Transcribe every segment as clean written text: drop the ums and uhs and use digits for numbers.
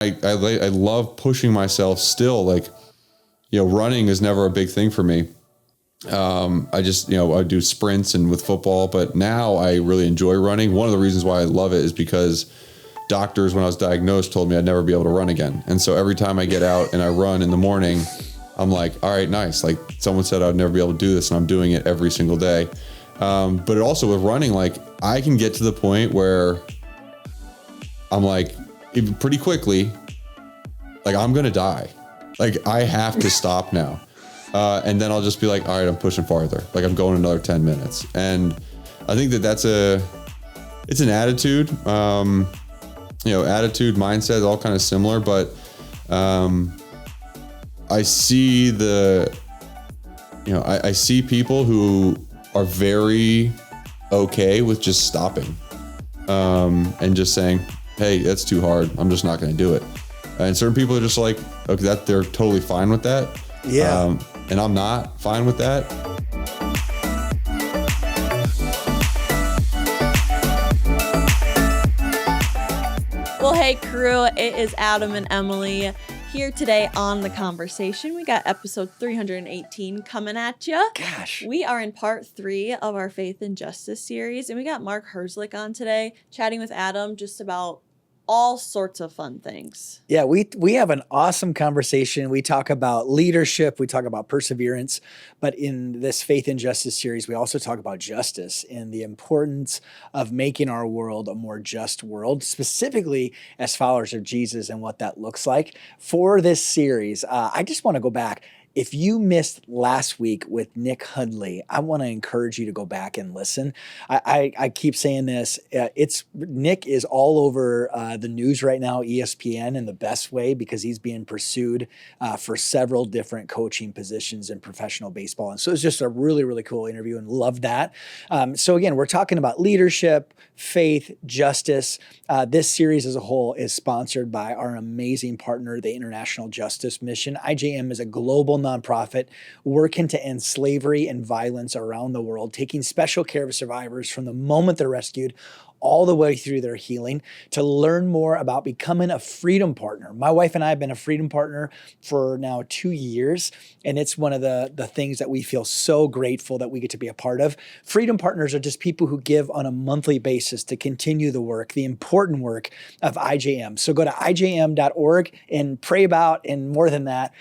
I love pushing myself still. Like, running is never a big thing for me. I just, I do sprints and with football, but now I really enjoy running. One of the reasons why I love it is because doctors, when I was diagnosed, told me I'd never be able to run again. And so every time I get out and I run in the morning, I'm like, all right, nice. Like, someone said I'd never be able to do this, and I'm doing it every single day. But it also, with running, like, I can get to the point where I'm like, even pretty quickly, like, I'm going to die. Like, I have to stop now. And then I'll just be like, all right, I'm pushing farther. Like, I'm going another 10 minutes. And I think it's an attitude, attitude, mindset, all kind of similar, but, I see I see people who are very okay with just stopping, and just saying, hey, that's too hard. I'm just not going to do it. And certain people are just like, okay, that they're totally fine with that. Yeah. And I'm not fine with that. Well, hey crew, it is Adam and Emily here today on The Conversation. We got episode 318 coming at you. Gosh. We are in part 3 of our Faith and Justice series, and we got Mark Herzlich on today, chatting with Adam just about all sorts of fun things. Yeah, we have an awesome conversation. We talk about leadership, we talk about perseverance, but in this Faith and Justice series, we also talk about justice and the importance of making our world a more just world, specifically as followers of Jesus and what that looks like. For this series, I just want to go back. If you missed last week with Nick Hudley, I want to encourage you to go back and listen. I keep saying this. Nick is all over the news right now, ESPN, in the best way, because he's being pursued for several different coaching positions in professional baseball. And so it's just a really, really cool interview, and love that. So again, we're talking about leadership, faith, justice. This series as a whole is sponsored by our amazing partner, the International Justice Mission. IJM is a global nonprofit working to end slavery and violence around the world, taking special care of survivors from the moment they're rescued all the way through their healing. To learn more about becoming a freedom partner, my wife and I have been a freedom partner for now 2 years, and it's one of the things that we feel so grateful that we get to be a part of. Freedom partners are just people who give on a monthly basis to continue the work, the important work of IJM. So go to ijm.org and pray about, and more than that,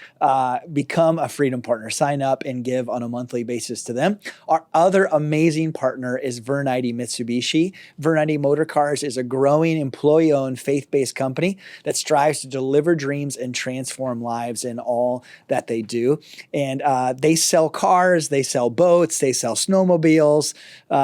become a freedom partner. Sign up and give on a monthly basis to them. Our other amazing partner is Vernite Mitsubishi. Vernite Motor Cars is a growing employee-owned, faith-based company that strives to deliver dreams and transform lives in all that they do. And they sell cars, they sell boats, they sell snowmobiles.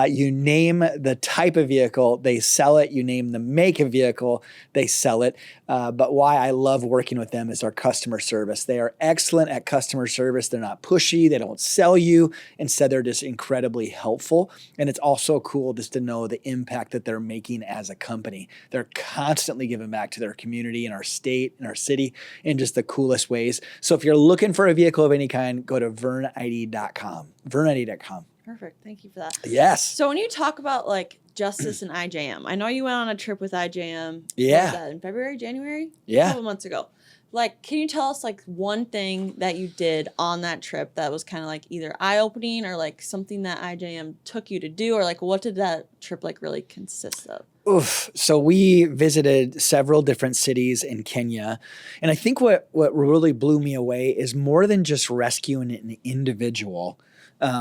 You name the type of vehicle, they sell it. You name the make of vehicle, they sell it. But why I love working with them is our customer service. They are excellent at customer service. They're not pushy. They don't sell you. Instead, they're just incredibly helpful. And it's also cool just to know the impact that they're making as a company. They're constantly giving back to their community and our state and our city in just the coolest ways. So if you're looking for a vehicle of any kind, go to vernid.com. Vernid.com. Perfect. Thank you for that. Yes. So when you talk about like justice and IJM, I know you went on a trip with IJM. Yeah. What was that, in February, January? Yeah. A couple months ago. Like, can you tell us like one thing that you did on that trip that was kind of like either eye-opening or like something that IJM took you to do, or like what did that trip like really consist of? Oof. So we visited several different cities in Kenya. And I think what really blew me away is more than just rescuing an individual,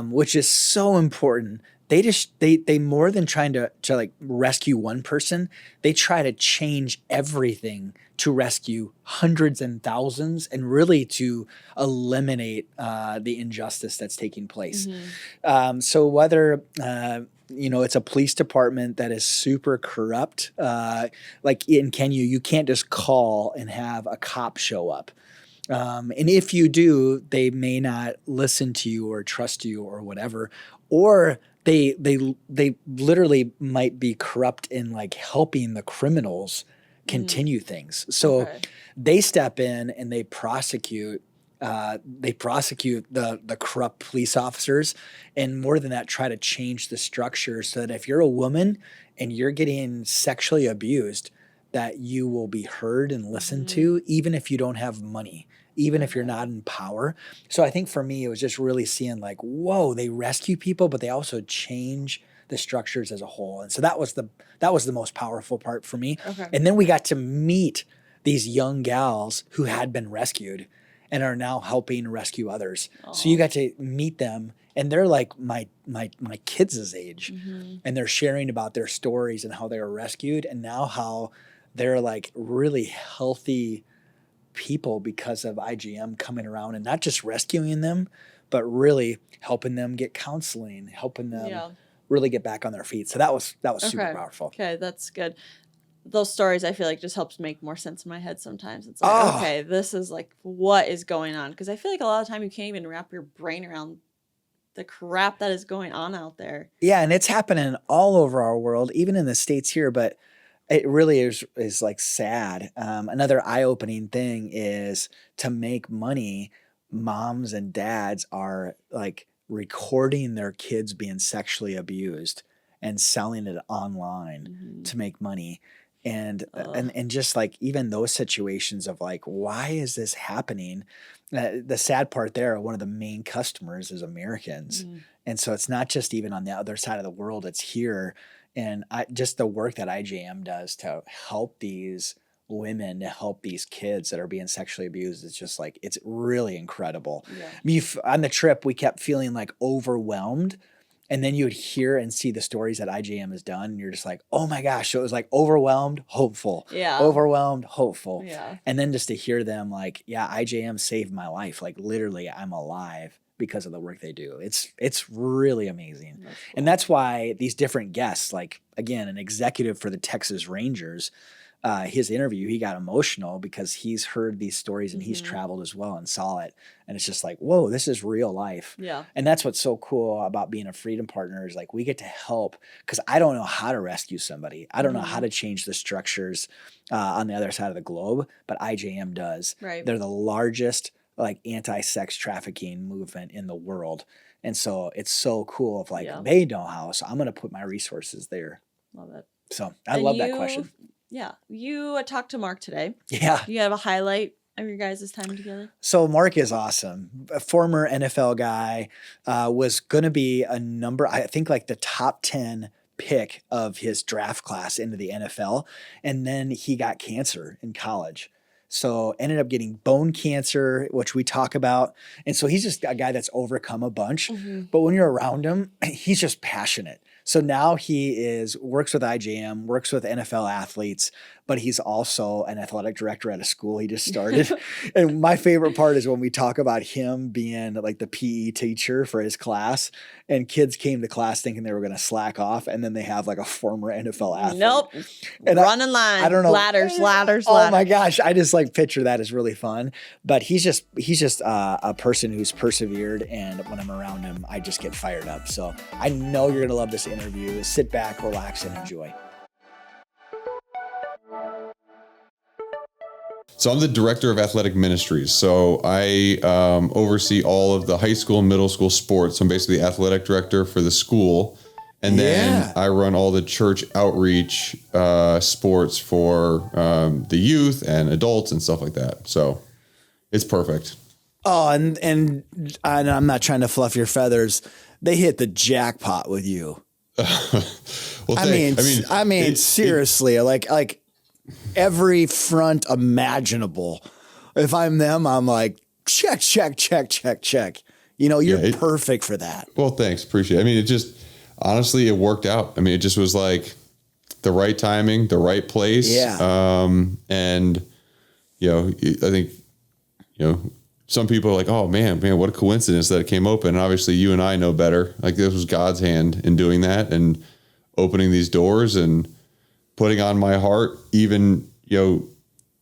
which is so important. They more than trying to like rescue one person, they try to change everything to rescue hundreds and thousands, and really to eliminate the injustice that's taking place. Mm-hmm. So whether it's a police department that is super corrupt, like in Kenya, you can't just call and have a cop show up. And if you do, they may not listen to you or trust you or whatever, or they literally might be corrupt in like helping the criminals continue things. So they step in and they prosecute the corrupt police officers, and more than that, try to change the structure so that if you're a woman and you're getting sexually abused, that you will be heard and listened to, even if you don't have money, even if you're not in power. So I think for me, it was just really seeing like, whoa, they rescue people, but they also change the structures as a whole. And so that was the most powerful part for me. Okay. And then we got to meet these young gals who had been rescued and are now helping rescue others. So you got to meet them, and they're like my kids' age, and they're sharing about their stories and how they were rescued, and now how they're like really healthy people because of IGM coming around and not just rescuing them, but really helping them get counseling, helping them really get back on their feet. So that was super powerful. Okay, that's good. Those stories, I feel like, just helps make more sense in my head sometimes. It's like, okay, this is like what is going on, because I feel like a lot of time you can't even wrap your brain around the crap that is going on out there. Yeah, and it's happening all over our world, even in the States here, but it really is like sad. Another eye-opening thing is to make money, moms and dads are like recording their kids being sexually abused and selling it online to make money. And just like even those situations of like, why is this happening? The sad part there, one of the main customers is Americans. And so it's not just even on the other side of the world, it's here. And just the work that IJM does to help these women, to help these kids that are being sexually abused, it's just like, it's really incredible. Yeah. I mean, on the trip, we kept feeling like overwhelmed. And then you would hear and see the stories that IJM has done. And you're just like, oh my gosh. So it was like overwhelmed, hopeful. Yeah. Overwhelmed, hopeful. Yeah. And then just to hear them like, yeah, IJM saved my life. Like literally I'm alive because of the work they do. It's really amazing. That's cool. And that's why these different guests, like again, an executive for the Texas Rangers, his interview, he got emotional because he's heard these stories and he's traveled as well and saw it. And it's just like, whoa, this is real life. Yeah. And that's what's so cool about being a Freedom Partner is like, we get to help, because I don't know how to rescue somebody. I don't know how to change the structures on the other side of the globe, but IJM does. Right. They're the largest like anti-sex trafficking movement in the world. And so it's so cool if like they know how, so I'm going to put my resources there. Love it. So I love that question. Yeah. You talked to Mark today. Yeah. Do you have a highlight of your guys' time together? So Mark is awesome. A former NFL guy, was going to be a number, I think like the top 10 pick of his draft class into the NFL. And then he got cancer in college. So ended up getting bone cancer, which we talk about. And so he's just a guy that's overcome a bunch. But when you're around him, he's just passionate. So now he works with IJM, works with NFL athletes, but he's also an athletic director at a school he just started. And my favorite part is when we talk about him being like the PE teacher for his class, and kids came to class thinking they were going to slack off, and then they have like a former NFL athlete. Nope. And running line. I don't know. Ladders. Oh my gosh. I just like picture that as really fun. But he's just a person who's persevered, and when I'm around him, I just get fired up. So I know you're going to love this interview. Sit back, relax, and enjoy. So I'm the director of athletic ministries. So I oversee all of the high school and middle school sports. I'm basically the athletic director for the school. And then I run all the church outreach sports for the youth and adults and stuff like that. So it's perfect. Oh, and I'm not trying to fluff your feathers. They hit the jackpot with you. Well, I mean, seriously, like every front imaginable. If I'm them, I'm like, check. You know, you're perfect for that. Well, thanks. Appreciate it. I mean, it just, honestly, it worked out. I mean, it just was like the right timing, the right place. Yeah. And, you know, I think, you know, some people are like, oh man, what a coincidence that it came open. And obviously you and I know better. Like this was God's hand in doing that and opening these doors and putting on my heart, even, you know,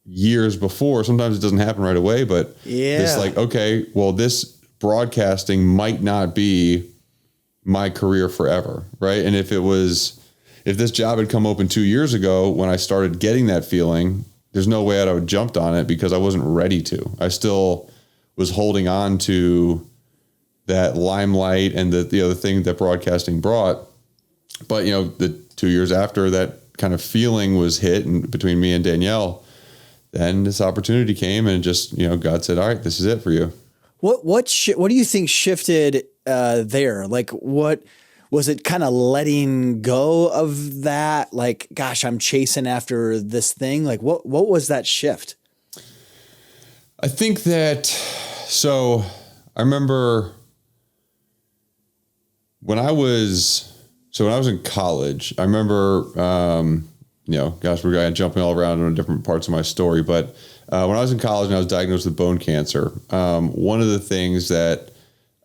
years before. Sometimes it doesn't happen right away, but it's like, okay, well, this broadcasting might not be my career forever. Right. And if this job had come open 2 years ago, when I started getting that feeling, there's no way I would have jumped on it because I wasn't ready to. I still was holding on to that limelight and the other thing that broadcasting brought. But, you know, the 2 years after that kind of feeling was hit and between me and Danielle, then this opportunity came and just, God said, all right, this is it for you. What do you think shifted there? Like, what was it? Kind of letting go of that? Like, gosh, I'm chasing after this thing. Like, what was that shift? I think that, so I remember when I was in college, I remember, gosh, we're jumping all around on different parts of my story, but when I was in college and I was diagnosed with bone cancer, one of the things that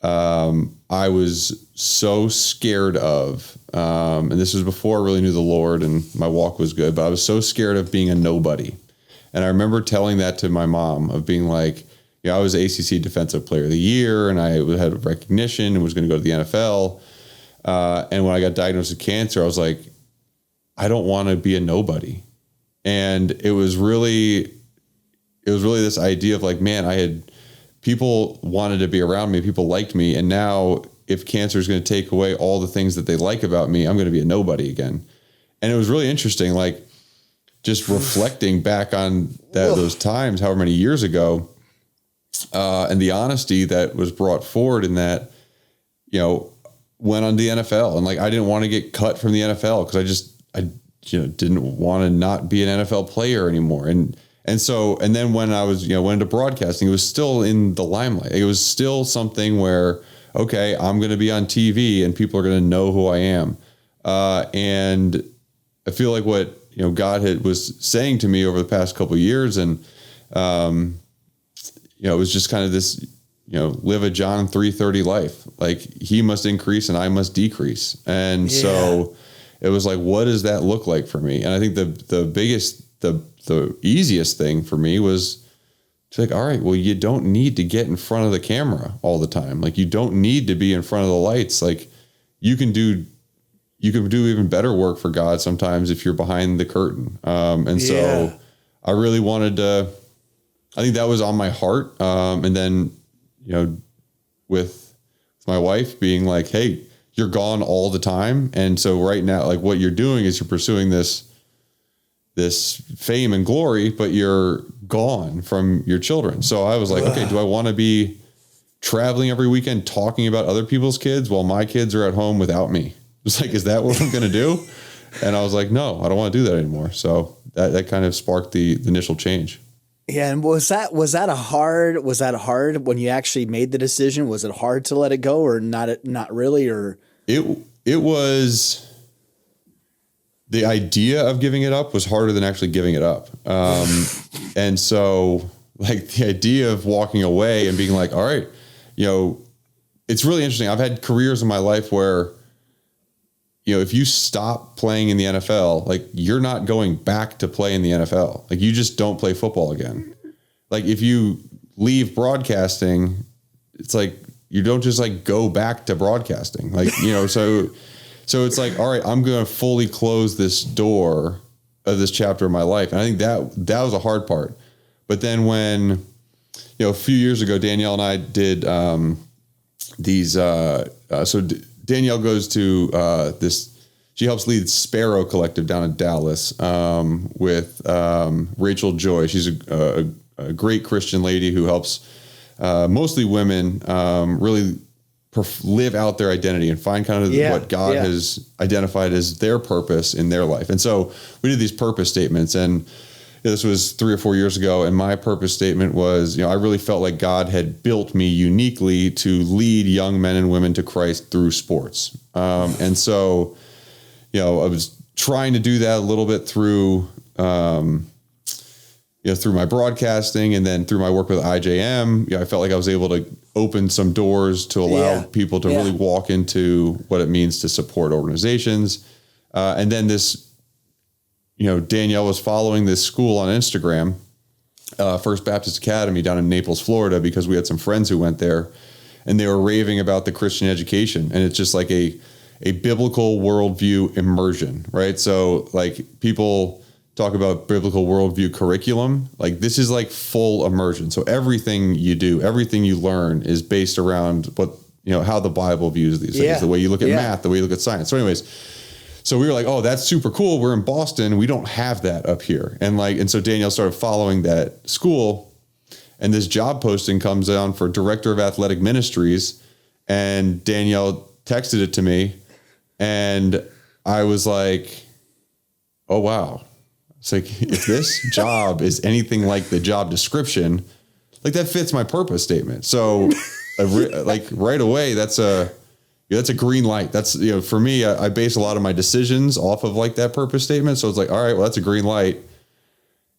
I was so scared of, and this was before I really knew the Lord and my walk was good, but I was so scared of being a nobody. And I remember telling that to my mom, of being like, I was ACC Defensive Player of the Year, and I had recognition and was going to go to the NFL. And when I got diagnosed with cancer, I was like, I don't want to be a nobody. And it was really this idea of like, man, people wanted to be around me, people liked me. And now if cancer is going to take away all the things that they like about me, I'm going to be a nobody again. And it was really interesting, like just reflecting back on those times, however many years ago, and the honesty that was brought forward in that, went on the NFL, and like, I didn't want to get cut from the NFL because I didn't want to not be an NFL player anymore. And then when I was, went into broadcasting, it was still in the limelight. It was still something where, okay, I'm going to be on TV and people are going to know who I am. And I feel like what, God was saying to me over the past couple of years, and, it was just kind of this, live a John 3:30 life. Like, he must increase and I must decrease. And so it was like, what does that look like for me? And I think the easiest thing for me was to like, all right, well, you don't need to get in front of the camera all the time. Like, you don't need to be in front of the lights. Like, you can do even better work for God sometimes if you're behind the curtain. So I really wanted to, I think that was on my heart. And then, with my wife being like, hey, you're gone all the time. And so right now, like, what you're doing is you're pursuing this fame and glory, but you're gone from your children. So I was like, okay, do I want to be traveling every weekend talking about other people's kids while my kids are at home without me? It's like, is that what I'm going to do? And I was like, no, I don't want to do that anymore. So that kind of sparked the initial change. Yeah. And was that hard when you actually made the decision? Was it hard to let it go, or not really? Or it was, the idea of giving it up was harder than actually giving it up. And so like the idea of walking away and being like, all right, it's really interesting. I've had careers in my life where, if you stop playing in the NFL, like, you're not going back to play in the NFL. Like, you just don't play football again. Like, if you leave broadcasting, it's like, you don't just like go back to broadcasting. Like, so it's like, all right, I'm going to fully close this door of this chapter of my life. And I think that was a hard part. But then when, a few years ago, Danielle and I did Danielle goes to she helps lead Sparrow Collective down in Dallas with Rachel Joy. She's a great Christian lady who helps mostly women really live out their identity and find kind of what God has identified as their purpose in their life. And so we did these purpose statements, and this was 3 or 4 years ago. And my purpose statement was, I really felt like God had built me uniquely to lead young men and women to Christ through sports. And so, I was trying to do that a little bit through, through my broadcasting, and then through my work with IJM, I felt like I was able to open some doors to allow people to really walk into what it means to support organizations. And then this, Danielle was following this school on Instagram, First Baptist Academy down in Naples, Florida, because we had some friends who went there, and they were raving about the Christian education. And it's just like a biblical worldview immersion, right? So like, people talk about biblical worldview curriculum. Like, this is like full immersion. So everything you do, everything you learn is based around what, how the Bible views these things, the way you look at math, the way you look at science. So anyways, So we were like, oh, that's super cool. We're in Boston. We don't have that up here. And so Danielle started following that school, and this job posting comes on for Director of Athletic Ministries. And Danielle texted it to me, and I was like, oh, wow. It's like, if this job is anything like the job description, like that fits my purpose statement. So like right away, that's a green light. That's, for me, I base a lot of my decisions off of like that purpose statement. So it's like, all right, well, that's a green light.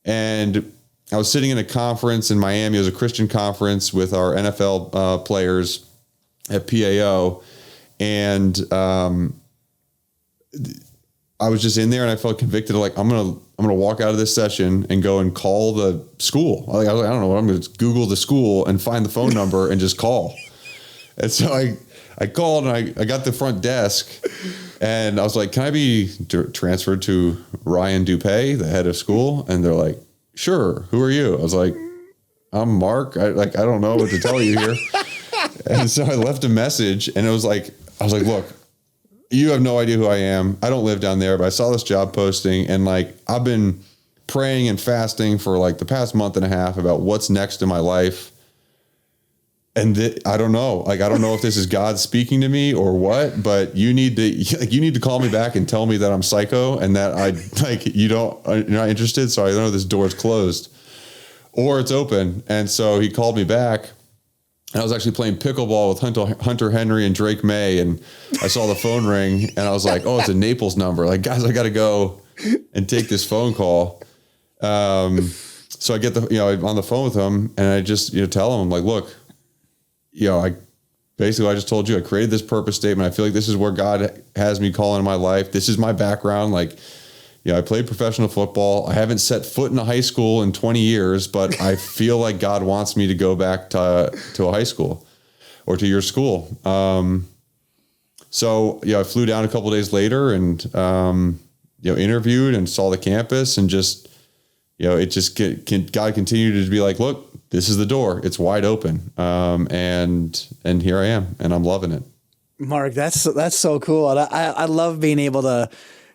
And I was sitting in a conference in Miami. It was a Christian conference with our NFL players at PAO. And I was just in there, and I felt convicted of like, I'm going to walk out of this session and go and call the school. I was like, I don't know what, I'm going to Google the school and find the phone number and just call. And so I called, and I got the front desk, and I was like, can I be transferred to Ryan Dupay, the head of school? And they're like, sure. Who are you? I was like, I'm Mark. I don't know what to tell you here. And so I left a message, and I was like, look, you have no idea who I am. I don't live down there, but I saw this job posting, and like, I've been praying and fasting for like the past month and a half about what's next in my life. And I don't know. Like, I don't know if this is God speaking to me or what, but you need to call me back and tell me that I'm psycho and that you're not interested. So I know this door's closed or it's open. And so he called me back. And I was actually playing pickleball with Hunter Henry and Drake May, and I saw the phone ring, and I was like, oh, it's a Naples number. Like, guys, I got to go and take this phone call. So I get on the phone with him, and I just, tell him, I'm like, look, I just told you, I created this purpose statement. I feel like this is where God has me calling in my life. This is my background. Like, I played professional football. I haven't set foot in a high school in 20 years, but I feel like God wants me to go back to a high school or to your school. So I flew down a couple of days later and, interviewed and saw the campus, and just, God continued to be like, look, this is the door. It's wide open. And here I am, and I'm loving it. Mark, that's so cool. And I love being able to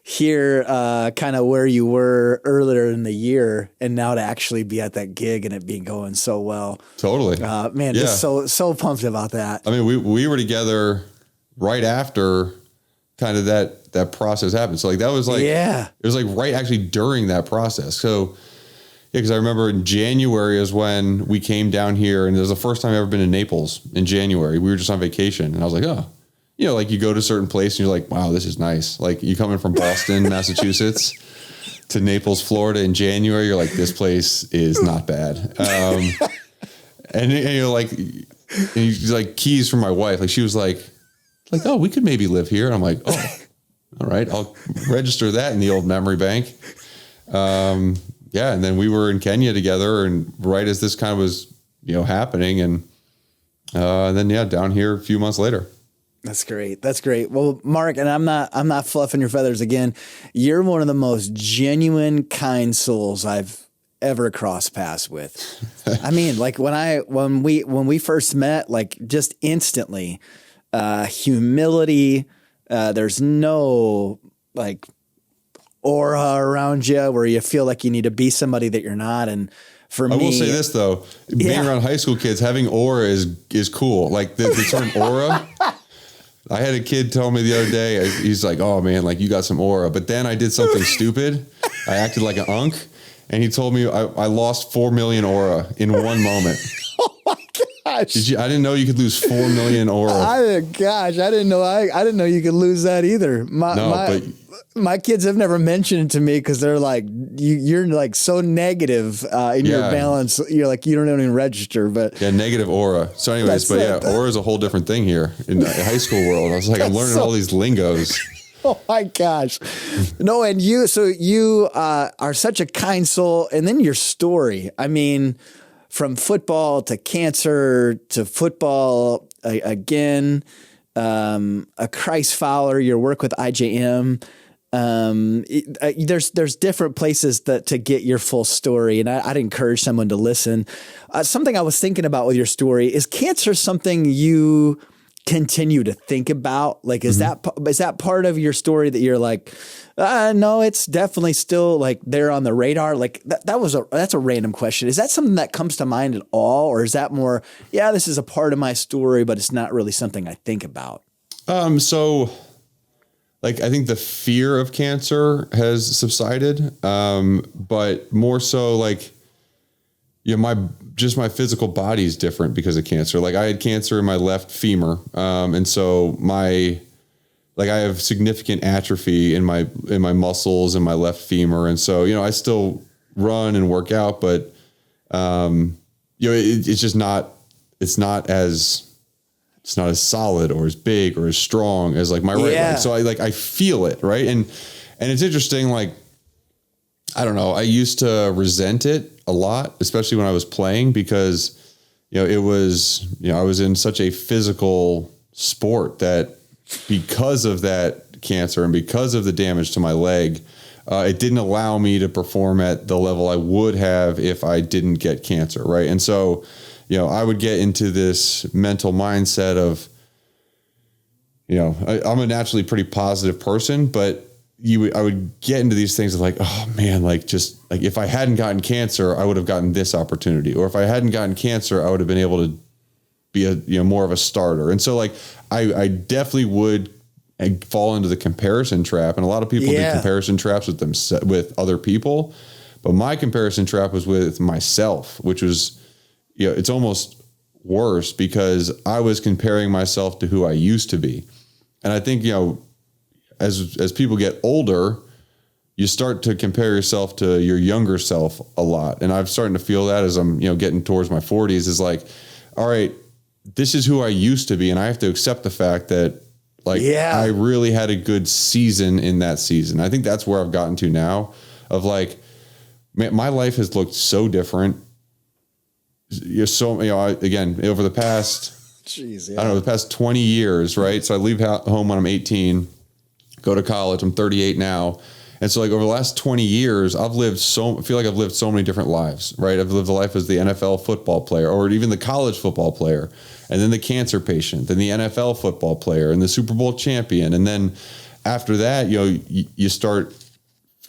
hear kind of where you were earlier in the year, and now to actually be at that gig and it being going so well. Totally. Man, just so pumped about that. I mean, we were together right after kind of that process happened. So like, that was like, it was like right actually during that process. So because I remember in January is when we came down here, and it was the first time I've ever been to Naples in January. We were just on vacation, and I was like, oh, like you go to a certain place and you're like, wow, this is nice. Like, you coming from Boston, Massachusetts to Naples, Florida in January, you're like, this place is not bad. And you're like, keys from my wife. Like, she was like, oh, we could maybe live here. And I'm like, oh, all right, I'll register that in the old memory bank. And then we were in Kenya together, and right as this kind of was, happening, and then down here a few months later. That's great. That's great. Well, Mark, and I'm not fluffing your feathers again. You're one of the most genuine, kind souls I've ever crossed paths with. I mean, like when we first met, like just instantly, humility. There's no like aura around you where you feel like you need to be somebody that you're not. And for me, I will say this though, being around high school kids, having aura is cool. Like the term aura. I had a kid tell me the other day, he's like, oh man, like you got some aura. But then I did something stupid. I acted like an unk, and he told me I lost 4 million aura in one moment. Oh my gosh. I didn't know you could lose 4 million aura. I didn't know you could lose that either. My kids have never mentioned it to me because they're like, you're like so negative in your balance. You're like, you don't even register, but negative aura. So anyways, aura is a whole different thing here in the high school world. I was like, I'm learning all these lingos. Oh my gosh. No. And you are such a kind soul. And then your story, I mean, from football to cancer to football again, a Christ follower, your work with IJM. There's different places to get your full story, and I'd encourage someone to listen. Something I was thinking about with your story is cancer something you continue to think about? Like, is that part of your story that you're like, no, it's definitely still like there on the radar? Like that's a random question. Is that something that comes to mind at all? Or is that more, this is a part of my story, but it's not really something I think about? So like, I think the fear of cancer has subsided. But more so like, my physical body is different because of cancer. Like I had cancer in my left femur. And so I have significant atrophy in my muscles in my left femur. And so, I still run and work out, but, it's just not, it's not as solid or as big or as strong as like my right leg. So I feel it. Right. And it's interesting. Like, I don't know. I used to resent it a lot, especially when I was playing because, it was, I was in such a physical sport that because of that cancer and because of the damage to my leg, it didn't allow me to perform at the level I would have if I didn't get cancer. Right. And so, I would get into this mental mindset of, I'm a naturally pretty positive person, but I would get into these things of like, oh man, like just like if I hadn't gotten cancer, I would have gotten this opportunity. Or if I hadn't gotten cancer, I would have been able to be more of a starter. And so like, I definitely would fall into the comparison trap. And a lot of people do comparison traps with other people, but my comparison trap was with myself, which was, it's almost worse because I was comparing myself to who I used to be. And I think, as people get older, you start to compare yourself to your younger self a lot. And I'm starting to feel that as I'm, getting towards my 40s is like, all right, this is who I used to be. And I have to accept the fact that I really had a good season in that season. I think that's where I've gotten to now of like, man, my life has looked so different. Again, over the past, the past 20 years, right? So I leave home when I'm 18, go to college. I'm 38 now. And so like over the last 20 years, I feel like I've lived so many different lives, right? I've lived a life as the NFL football player or even the college football player, and then the cancer patient, then the NFL football player and the Super Bowl champion. And then after that, you start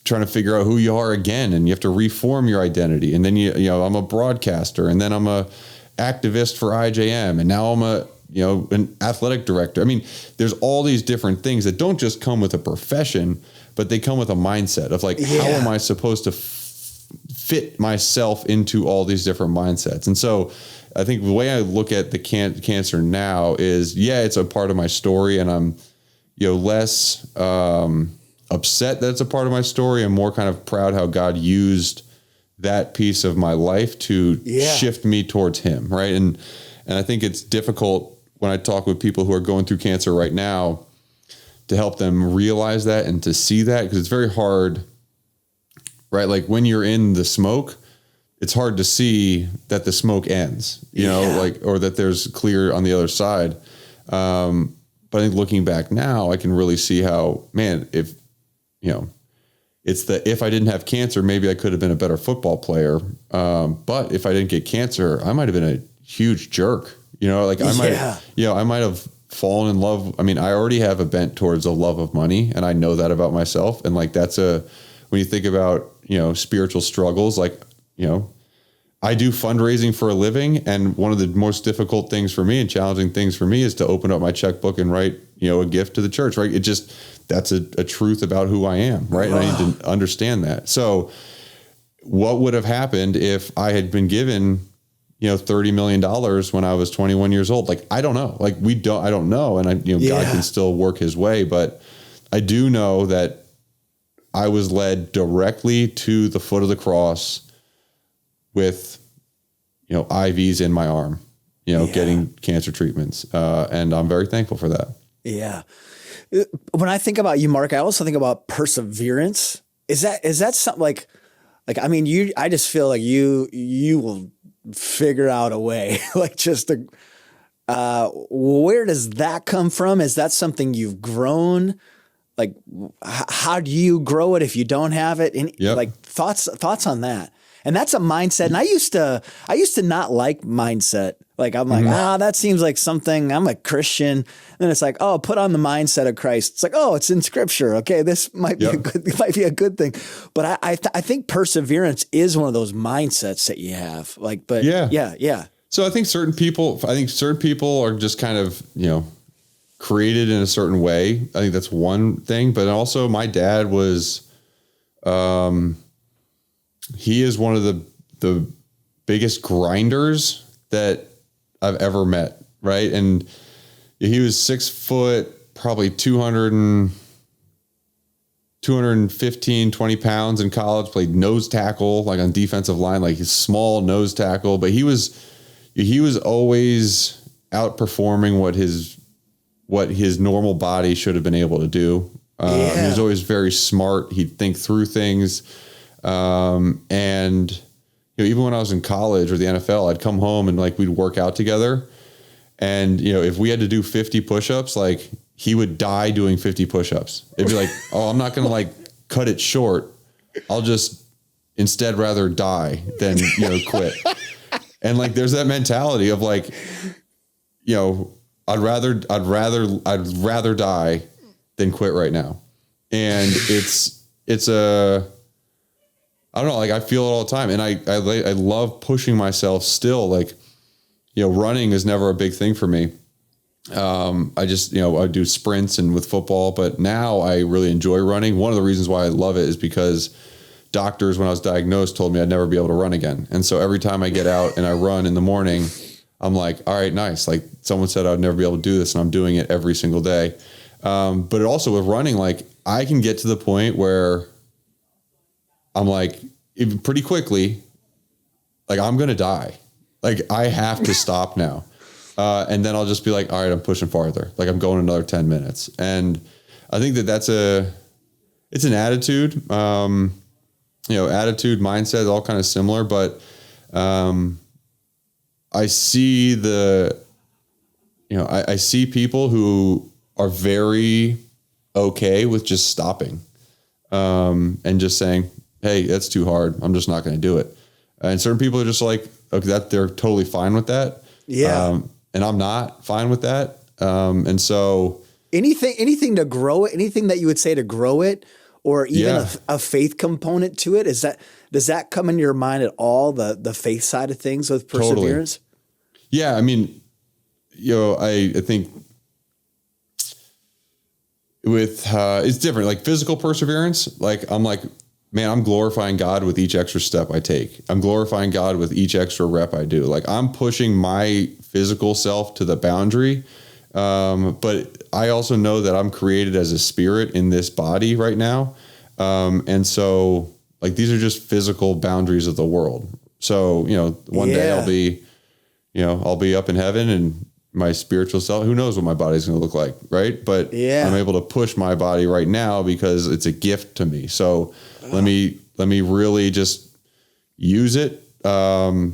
trying to figure out who you are again, and you have to reform your identity. And then I'm a broadcaster, and then I'm a activist for IJM, and now I'm an athletic director. I mean, there's all these different things that don't just come with a profession, but they come with a mindset of like, how am I supposed to fit myself into all these different mindsets? And so I think the way I look at the cancer now is, it's a part of my story, and I'm, less upset that it's a part of my story. I'm more kind of proud how God used that piece of my life to shift me towards him. Right. And I think it's difficult when I talk with people who are going through cancer right now to help them realize that and to see that, because it's very hard, right? Like when you're in the smoke, it's hard to see that the smoke ends, or that there's clear on the other side. But I think looking back now, I can really see how, man, if I didn't have cancer, maybe I could have been a better football player. But if I didn't get cancer, I might've been a huge jerk, I might have fallen in love. I mean, I already have a bent towards a love of money, and I know that about myself. And like, when you think about, spiritual struggles, like, I do fundraising for a living. And one of the most difficult things for me and challenging things for me is to open up my checkbook and write, a gift to the church, right? That's a truth about who I am. Right. And I need to understand that. So what would have happened if I had been given, $30 million when I was 21 years old? Like, I don't know. Like I don't know. And God can still work his way, but I do know that I was led directly to the foot of the cross with, IVs in my arm, getting cancer treatments. And I'm very thankful for that. Yeah. When I think about you, Mark, I also think about perseverance. Is that something like, I mean, I just feel like you will figure out a way, like where does that come from? Is that something you've grown? Like, how do you grow it if you don't have it? And like thoughts on that. And that's a mindset. And I used to not like mindset. Like, I'm like, that seems like something, I'm a Christian. Then it's like, oh, put on the mindset of Christ. It's like, oh, it's in scripture. Okay. This might be a good thing. But I think perseverance is one of those mindsets that you have. Like, but yeah. So I think certain people are just kind of, created in a certain way. I think that's one thing, but also my dad was, he is one of the biggest grinders that I've ever met. Right. And he was 6 foot, probably 215, 20 pounds in college, played nose tackle, like on defensive line, like his small nose tackle, but he was always outperforming what his normal body should have been able to do. He was always very smart. He'd think through things. And even when I was in college or the NFL, I'd come home and like we'd work out together. And if we had to do 50 push-ups, like he would die doing 50 push-ups. It'd be like, oh, I'm not gonna like cut it short. I'll just instead rather die than quit. And like there's that mentality of like, I'd rather die than quit right now. And it's I don't know, like I feel it all the time. And I love pushing myself still. Like, running is never a big thing for me. I just, I do sprints and with football, but now I really enjoy running. One of the reasons why I love it is because doctors, when I was diagnosed, told me I'd never be able to run again. And so every time I get out and I run in the morning, I'm like, all right, nice. Like someone said I'd never be able to do this, and I'm doing it every single day. But it also with running, like I can get to the point where I'm like, even pretty quickly, like I'm going to die. Like I have to stop now. And then I'll just be like, all right, I'm pushing farther. Like I'm going another 10 minutes. And I think it's an attitude, attitude, mindset, all kind of similar, but, I see I see people who are very okay with just stopping, and just saying, hey, that's too hard. I'm just not going to do it. And certain people are just like, okay, that they're totally fine with that. Yeah. And I'm not fine with that. And so anything to grow it, anything that you would say to grow it, or even a faith component to it, does that come into your mind at all? The faith side of things with perseverance? Totally. Yeah. I mean, I think with, it's different, like physical perseverance. Like I'm like, man, I'm glorifying God with each extra step I take. I'm glorifying God with each extra rep I do. Like I'm pushing my physical self to the boundary. But I also know that I'm created as a spirit in this body right now. And so like, these are just physical boundaries of the world. So, one day I'll be up in heaven, and my spiritual self, who knows what my body's going to look like. Right. But I'm able to push my body right now because it's a gift to me. So let me really just use it, a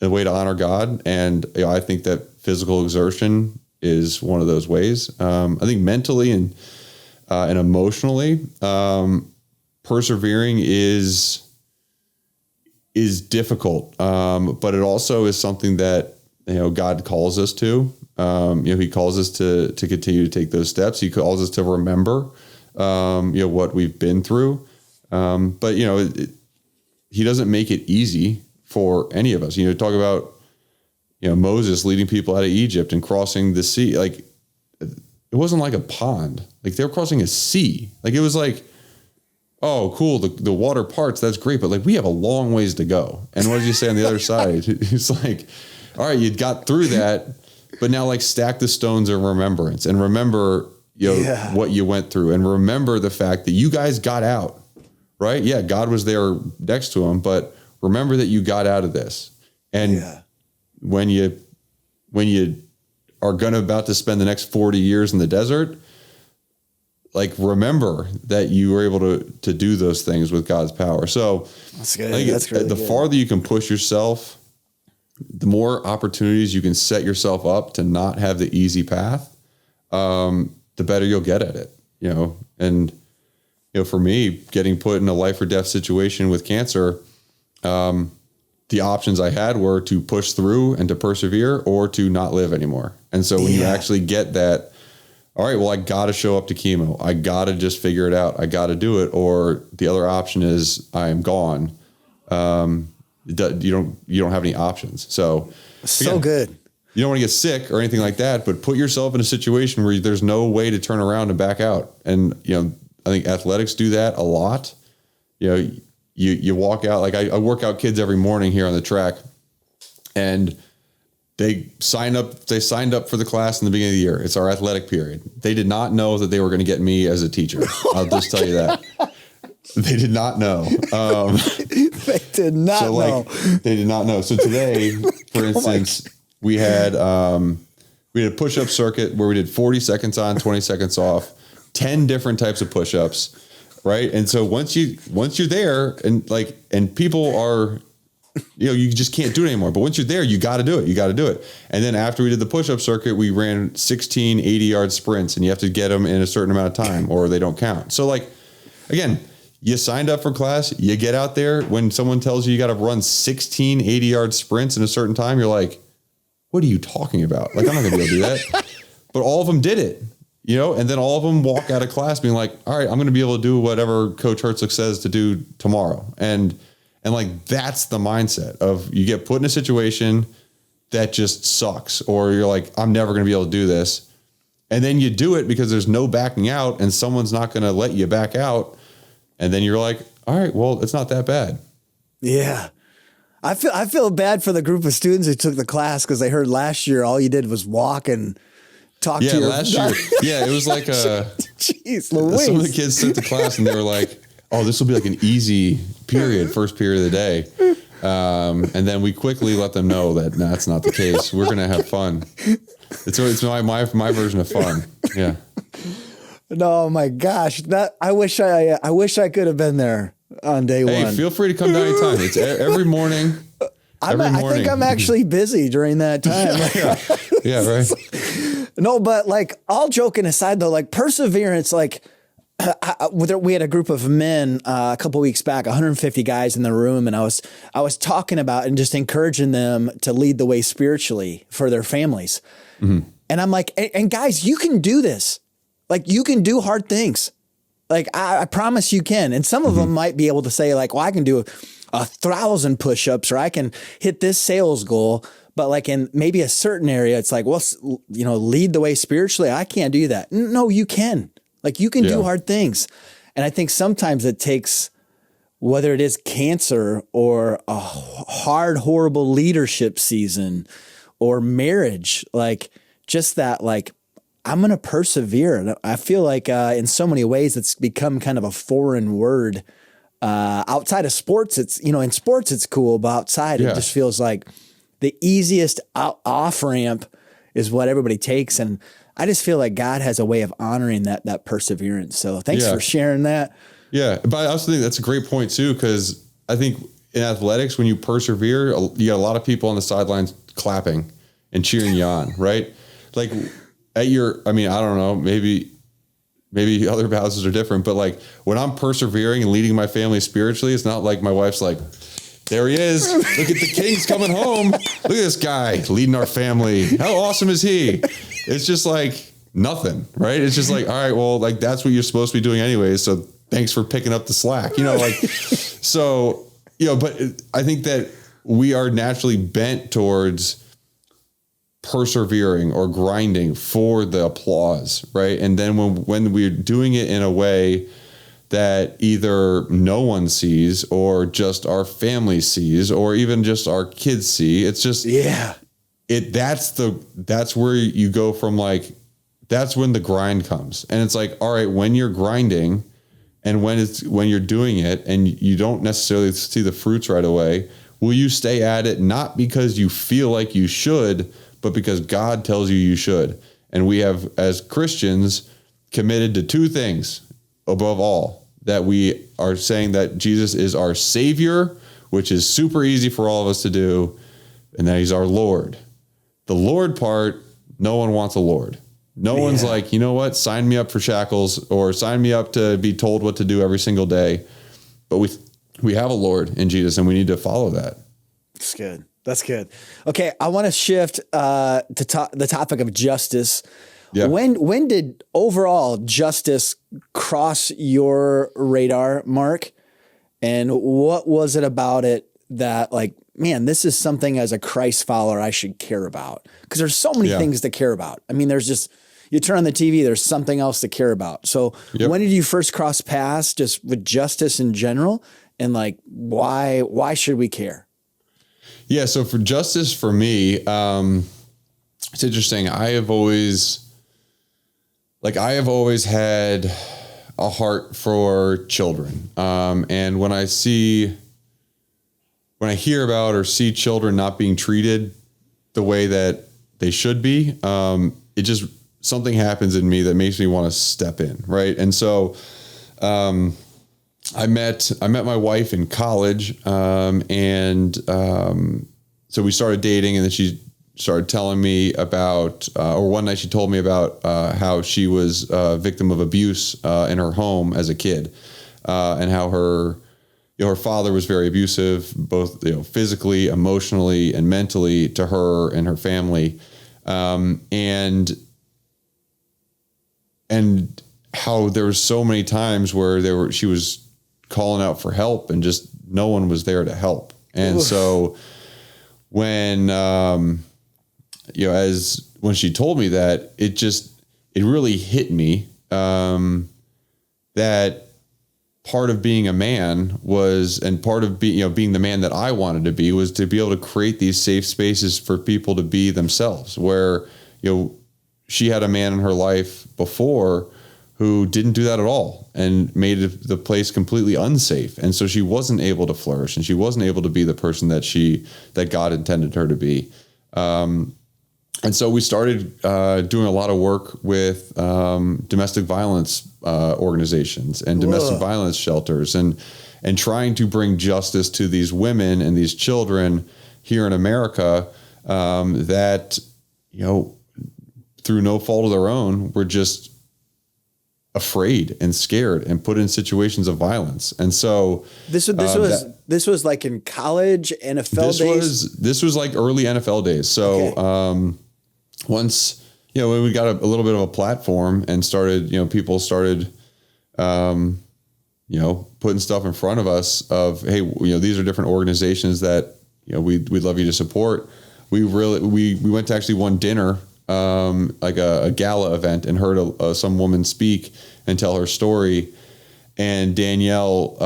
way to honor God. And I think that physical exertion is one of those ways. I think mentally and emotionally, persevering is difficult. But it also is something that, God calls us to. He calls us to continue to take those steps. He calls us to remember, what we've been through. But he doesn't make it easy for any of us. Talk about, Moses leading people out of Egypt and crossing the sea. Like it wasn't like a pond. Like they were crossing a sea. Like it was like, oh, cool. The water parts. That's great. But like, we have a long ways to go. And what did you say on the other side? It's like, all right, you got through that, but now like stack the stones of remembrance and remember, what you went through, and remember the fact that you guys got out, right? Yeah. God was there next to him, but remember that you got out of this. And when you are about to spend the next 40 years in the desert, like remember that you were able to do those things with God's power. So that's good. I think the farther you can push yourself, the more opportunities you can set yourself up to not have the easy path, the better you'll get at it, and, for me, getting put in a life or death situation with cancer, the options I had were to push through and to persevere or to not live anymore. And so when you actually get that, all right, well, I got to show up to chemo. I got to just figure it out. I got to do it. Or the other option is I am gone. You don't have any options. So again, good. You don't want to get sick or anything like that, but put yourself in a situation where there's no way to turn around and back out. And, I think athletics do that a lot. You walk out, like I work out kids every morning here on the track, and they signed up for the class in the beginning of the year. It's our athletic period. They did not know that they were going to get me as a teacher. I'll just tell you that. They did not know. They did not know. They did not know. So today, for instance, we had a push-up circuit where we did 40 seconds on, 20 seconds off, 10 different types of push-ups. Right. And so once you're there and people are, you just can't do it anymore. But once you're there, you got to do it. You got to do it. And then after we did the push-up circuit, we ran 16 80-yard sprints, and you have to get them in a certain amount of time or they don't count. So again, you signed up for class, you get out there. When someone tells you got to run 16 80-yard sprints in a certain time, you're like, what are you talking about? I'm not going to be able to do that. But all of them did it. And then all of them walk out of class being like, all right, I'm going to be able to do whatever Coach Herzlich says to do tomorrow. And that's the mindset of you get put in a situation that just sucks, or you're like, I'm never going to be able to do this. And then you do it because there's no backing out and someone's not going to let you back out. And then you're like, all right, well, it's not that bad. Yeah. I feel bad for the group of students who took the class because they heard last year all you did was walk and talk to your last year. Yeah, it was like jeez Louise. Some of the kids sent to class and they were like, oh, this will be like an easy period, first period of the day. And then we quickly let them know that that's not the case. We're going to have fun. It's my version of fun. Yeah. No, my gosh. I wish I could have been there on day one. Hey, feel free to come down anytime. It's every morning. I think I'm actually busy during that time. Yeah, right. No, but all joking aside though, perseverance, we had a group of men a couple weeks back, 150 guys in the room, and I was talking about and just encouraging them to lead the way spiritually for their families. Mm-hmm. And I'm like, and guys, you can do this. You can do hard things. I promise you can. And some of them might be able to say well, I can do 1,000 push-ups, or I can hit this sales goal. But in maybe a certain area, it's lead the way spiritually. I can't do that. No, you can. You can do hard things. And I think sometimes it takes, whether it is cancer or a hard, horrible leadership season or marriage, just that, I'm going to persevere. And I feel in so many ways, it's become kind of a foreign word. Outside of sports, it's, in sports, it's cool, but outside, it just feels like the easiest off ramp is what everybody takes. And I just feel like God has a way of honoring that perseverance. So thanks for sharing that. Yeah. But I also think that's a great point too, because I think in athletics, when you persevere, you got a lot of people on the sidelines clapping and cheering you on, right? I don't know, maybe other houses are different, but when I'm persevering and leading my family spiritually, it's not like my wife's like, there he is. Look at the king's coming home. Look at this guy leading our family. How awesome is he? It's just nothing, right? It's just all right, well, that's what you're supposed to be doing anyways. So thanks for picking up the slack, so, but I think that we are naturally bent towards persevering or grinding for the applause, right? And then when we're doing it in a way that either no one sees or just our family sees or even just our kids see, it's just that's where you go from that's when the grind comes. And it's all right, when you're grinding and when you're doing it and you don't necessarily see the fruits right away, will you stay at it not because you feel like you should, but because God tells you should? And we have, as Christians, committed to two things above all, that we are saying that Jesus is our Savior, which is super easy for all of us to do, and that he's our Lord. The Lord part, no one wants a Lord. No one's like, you know what, sign me up for shackles or sign me up to be told what to do every single day. But we we have a Lord in Jesus, and we need to follow that. That's good. That's good. Okay, I want to shift to the topic of justice. Yeah. When did overall justice cross your radar, Mark? And what was it about it that, like, man, this is something as a Christ follower I should care about? Because there's so many things to care about. I mean, there's just, you turn on the TV, there's something else to care about. So when did you first cross paths just with justice in general? And like, why should we care? Yeah. So for justice for me, it's interesting. I have always had a heart for children. And when I hear about or see children not being treated the way that they should be, it just, something happens in me that makes me want to step in. Right. And so, I met my wife in college, so we started dating, and then she started telling me about, or one night she told me about how she was a victim of abuse in her home as a kid, and how her father was very abusive, both physically, emotionally, and mentally to her and her family, and how there were so many times where she was calling out for help and just no one was there to help. And so when, when she told me that, it really hit me, that part of being a man was, and part of being the man that I wanted to be, was to be able to create these safe spaces for people to be themselves, where, she had a man in her life before who didn't do that at all and made the place completely unsafe. And so she wasn't able to flourish, and she wasn't able to be the person that God intended her to be. And so we started doing a lot of work with domestic violence organizations and domestic violence shelters, and trying to bring justice to these women and these children here in America, that, through no fault of their own, were just afraid and scared and put in situations of violence. And so this was like in college, NFL days. This was like early NFL days. So once when we got a little bit of a platform and started, people started putting stuff in front of us of, hey, these are different organizations that we'd love you to support. We went to actually one dinner, like a gala event, and heard some woman speak and tell her story. And Danielle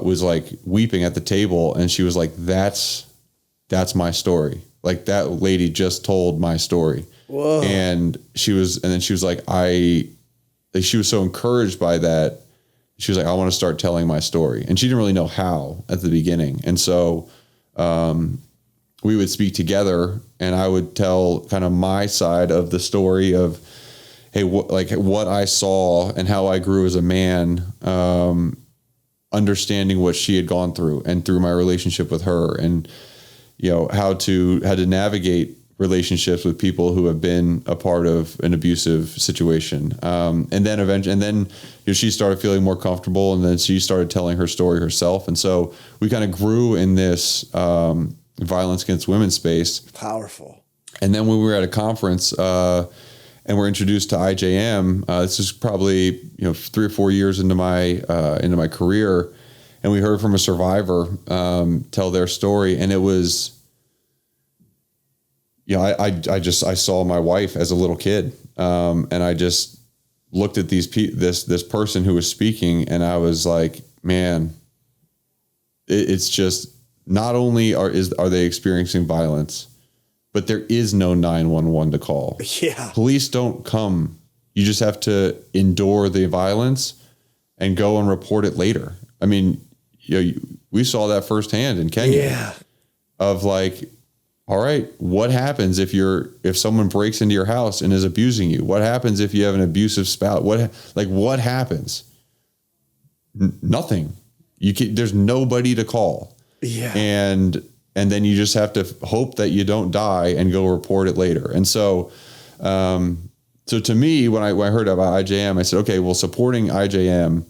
was like weeping at the table, and she was like, that's my story. Like, that lady just told my story. Whoa. And she was like, she was so encouraged by that. She was like, I want to start telling my story. And she didn't really know how at the beginning. And so, we would speak together, and I would tell kind of my side of the story of, hey, what I saw and how I grew as a man, understanding what she had gone through, and through my relationship with her, and how to navigate relationships with people who have been a part of an abusive situation. And then she started feeling more comfortable, and then she started telling her story herself. And so we kind of grew in this violence against women space. Powerful. And then when we were at a conference, and we're introduced to IJM, this is probably 3 or 4 years into my career, and we heard from a survivor tell their story, and it was, I saw my wife as a little kid, and I just looked at this person who was speaking, and I was like, man, it's just, not only are they experiencing violence, but there is no 911 to call. Yeah. Police don't come. You just have to endure the violence and go and report it later. I mean, we saw that firsthand in Kenya. Yeah. Of like, all right, what happens if someone breaks into your house and is abusing you? What happens if you have an abusive spouse? What happens? Nothing. There's nobody to call. Yeah. And then you just have to hope that you don't die and go report it later. And so, to me, when I heard about IJM, I said, okay, well, supporting IJM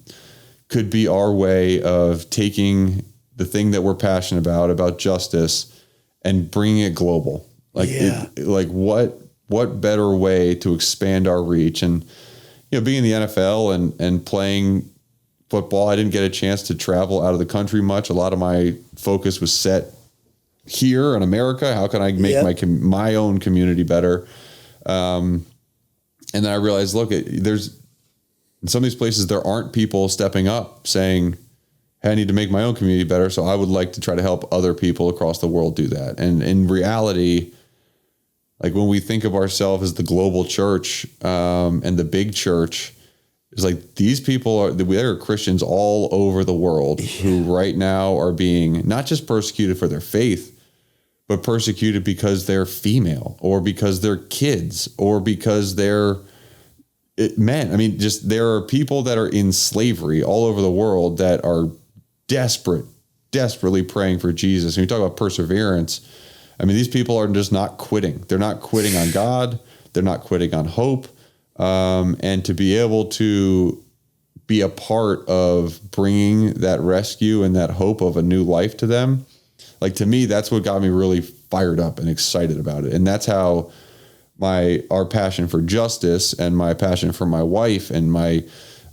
could be our way of taking the thing that we're passionate about justice, and bringing it global. Like, what better way to expand our reach? And, being in the NFL and playing football, I didn't get a chance to travel out of the country much. A lot of my focus was set here in America. How can I make my own community better? And then I realized, look, there's in some of these places, there aren't people stepping up saying, hey, I need to make my own community better. So I would like to try to help other people across the world do that. And in reality, like when we think of ourselves as the global church, and the big church, it's like these people there are Christians all over the world who right now are being not just persecuted for their faith, but persecuted because they're female or because they're kids or because they're men. I mean, just there are people that are in slavery all over the world that are desperately praying for Jesus. And you talk about perseverance. I mean, these people are just not quitting. They're not quitting on God. They're not quitting on hope. And to be able to be a part of bringing that rescue and that hope of a new life to them, like to me, that's what got me really fired up and excited about it. And that's how our passion for justice and my passion for my wife and my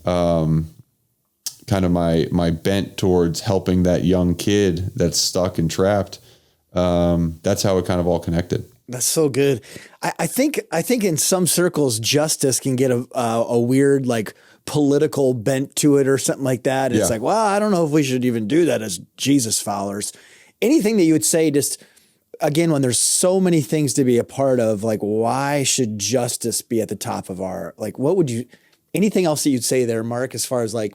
kind of my bent towards helping that young kid that's stuck and trapped. That's how it kind of all connected. That's so good. I think in some circles, justice can get a weird like political bent to it or something like that. It's like, well, I don't know if we should even do that as Jesus followers. Anything that you would say, just again, when there's so many things to be a part of, like why should justice be at the top of our, like, anything else that you'd say there, Mark, as far as like,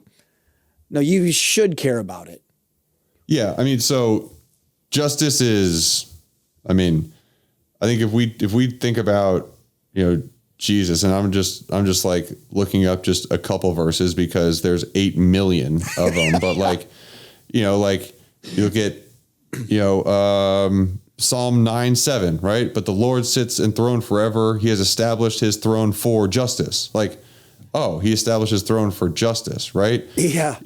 no, you should care about it. Yeah. I mean, so justice is, I think if we think about, Jesus, and I'm just like looking up just a couple verses because there's 8 million of them, but like you look at, Psalm 9:7, right? But the Lord sits enthroned forever. He has established his throne for justice. Like, oh, he established his throne for justice, right? Yeah.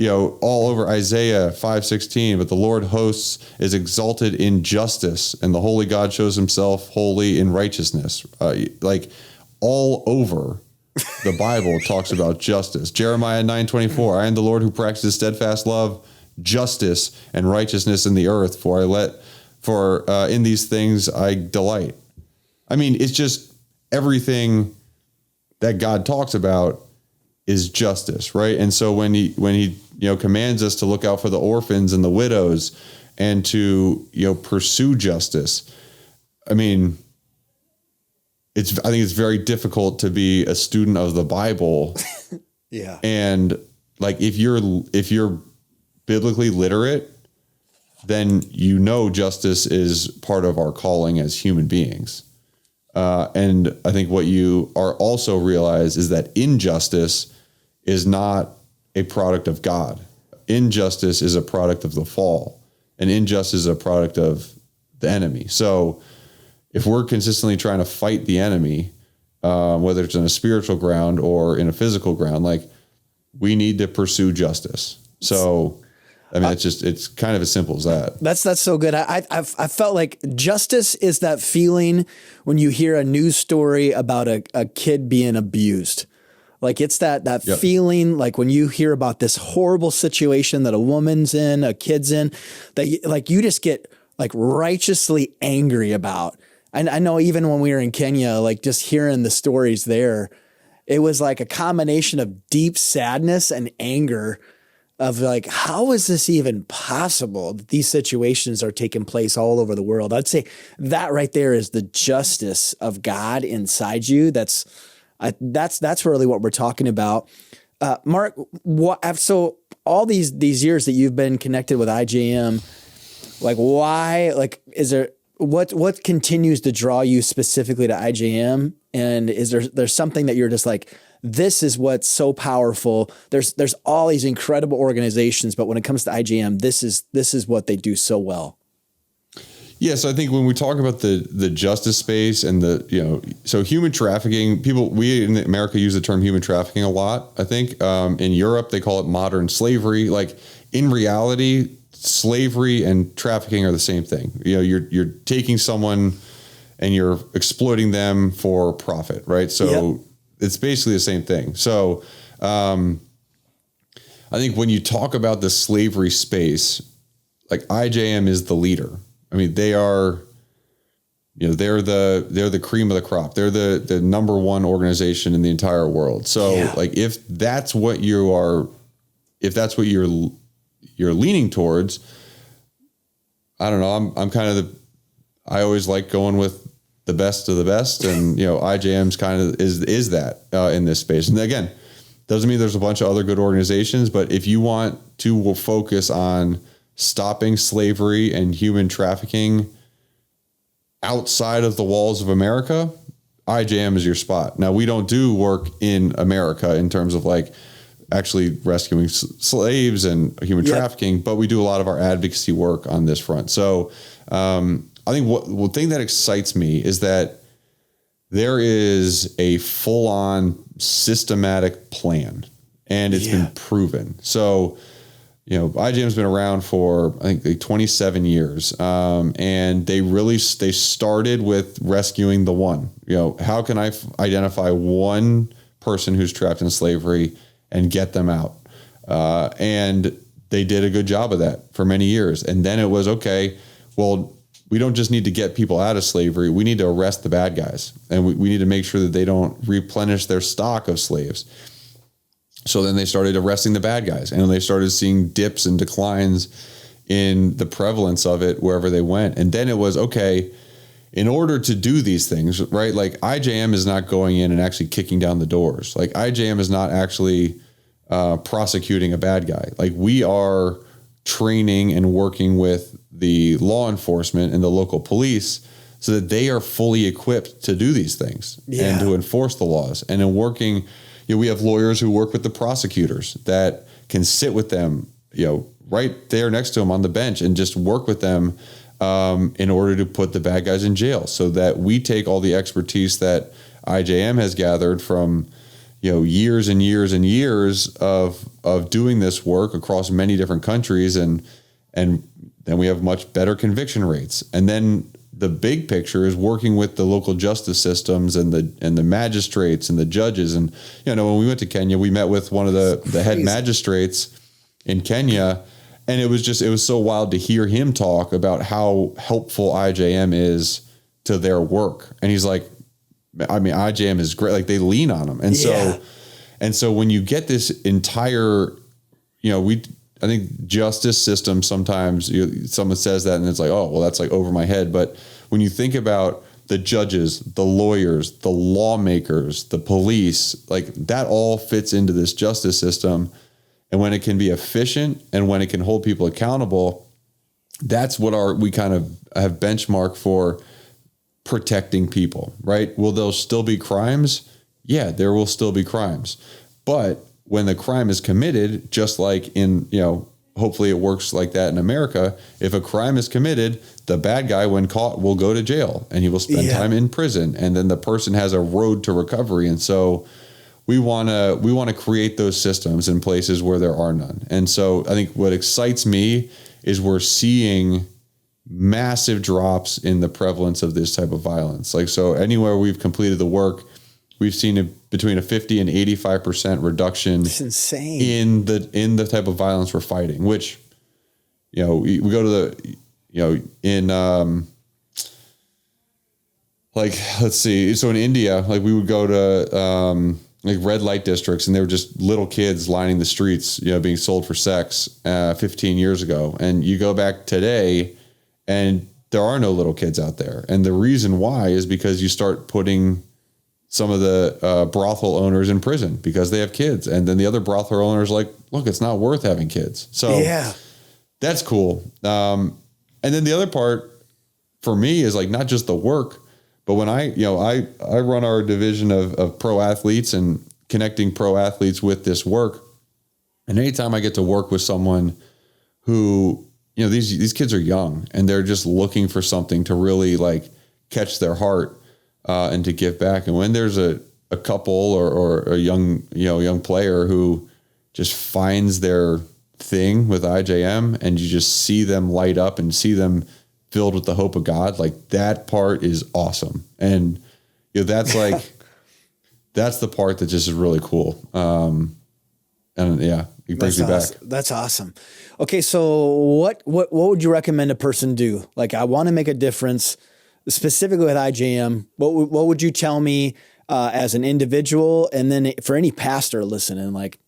All over Isaiah 5:16, but the Lord hosts is exalted in justice, and the holy God shows himself holy in righteousness. Like all over the Bible talks about justice. Jeremiah 9:24, I am the Lord who practices steadfast love, justice, and righteousness in the earth, for in these things I delight. I mean, it's just everything that God talks about is justice, right? And so when he commands us to look out for the orphans and the widows and to pursue justice, I mean, I think it's very difficult to be a student of the Bible. Yeah. And like if you're biblically literate, then justice is part of our calling as human beings. And I think what you are also realize is that injustice is not a product of God. Injustice is a product of the fall, and injustice is a product of the enemy. So if we're consistently trying to fight the enemy, whether it's on a spiritual ground or in a physical ground, like we need to pursue justice. So, I mean, it's kind of as simple as that. That's so good. I felt like justice is that feeling when you hear a news story about a kid being abused. Like it's that yep. feeling like when you hear about this horrible situation that a woman's in, a kid's in, that you just get like righteously angry about. And I know even when we were in Kenya, like just hearing the stories there, it was like a combination of deep sadness and anger of like, how is this even possible that these situations are taking place all over the world? I'd say that right there is the justice of God inside you. That's really what we're talking about. Mark, so all these years that you've been connected with IJM, like why, like, is there, what continues to draw you specifically to IJM? And is there's something that you're just like, this is what's so powerful. There's all these incredible organizations, but when it comes to IJM, this is what they do so well. Yes, I think when we talk about the justice space and so human trafficking, we in America use the term human trafficking a lot. I think in Europe they call it modern slavery. Like in reality, slavery and trafficking are the same thing. You're taking someone and you're exploiting them for profit, right? So it's basically the same thing. So I think when you talk about the slavery space, like IJM is the leader. I mean, they are, they're the cream of the crop. They're the number one organization in the entire world. So like, if that's what you're leaning towards, I don't know. I'm kind of I always like going with the best of the best, and IJM's kind of is that in this space. And again, doesn't mean there's a bunch of other good organizations, but if you want to focus on stopping slavery and human trafficking outside of the walls of America, IJM is your spot. Now, we don't do work in America in terms of like actually rescuing slaves and human trafficking, but we do a lot of our advocacy work on this front. So I think one thing that excites me is that there is a full-on systematic plan, and it's been proven. So, IJM's been around for, I think, like 27 years. And they started with rescuing the one. How can I identify one person who's trapped in slavery and get them out? And they did a good job of that for many years. And then it was, okay, well, we don't just need to get people out of slavery. We need to arrest the bad guys, and we need to make sure that they don't replenish their stock of slaves. So then they started arresting the bad guys, and they started seeing dips and declines in the prevalence of it wherever they went. And then it was, okay, in order to do these things, right? Like IJM is not going in and actually kicking down the doors. Like IJM is not actually prosecuting a bad guy. Like we are training and working with the law enforcement and the local police so that they are fully equipped to do these things and to enforce the laws. And in working, we have lawyers who work with the prosecutors that can sit with them, right there next to them on the bench and just work with them in order to put the bad guys in jail, so that we take all the expertise that IJM has gathered from, years and years and years of doing this work across many different countries, and then we have much better conviction rates. And then the big picture is working with the local justice systems and the magistrates and the judges. And when we went to Kenya, we met with one of the head magistrates in Kenya, and it was so wild to hear him talk about how helpful IJM is to their work. And he's like, I mean, IJM is great. Like they lean on them. And so when you get this entire, I think justice system, sometimes someone says that and it's like, oh, well, that's like over my head. But when you think about the judges, the lawyers, the lawmakers, the police, like that all fits into this justice system. And when it can be efficient and when it can hold people accountable, that's what we kind of have benchmarked for protecting people, right? Will there still be crimes? Yeah, there will still be crimes. But when the crime is committed, just like in, hopefully it works like that in America, if a crime is committed, the bad guy, when caught, will go to jail and he will spend time in prison. And then the person has a road to recovery. And so we want to create those systems in places where there are none. And so I think what excites me is we're seeing massive drops in the prevalence of this type of violence. Like, so anywhere we've completed the work, we've seen between a 50 and 85% reduction. It's insane in the type of violence we're fighting, which, we go to let's see. So in India, like we would go to, like red light districts, and they were just little kids lining the streets, being sold for sex, 15 years ago. And you go back today and there are no little kids out there. And the reason why is because you start putting some of the brothel owners in prison because they have kids. And then the other brothel owners like, look, it's not worth having kids. So that's cool. And then the other part for me is like, not just the work, but when I run our division of pro athletes and connecting pro athletes with this work. And anytime I get to work with someone who, these kids are young and they're just looking for something to really like catch their heart and to give back. And when there's a couple or a young player who just finds their thing with IJM and you just see them light up and see them filled with the hope of God, like that part is awesome. And that's like, that's the part that just is really cool. And yeah, it brings me back. That's awesome. Okay. So what would you recommend a person do? Like, I want to make a difference specifically with IJM. What would you tell me, as an individual? And then for any pastor listening, like,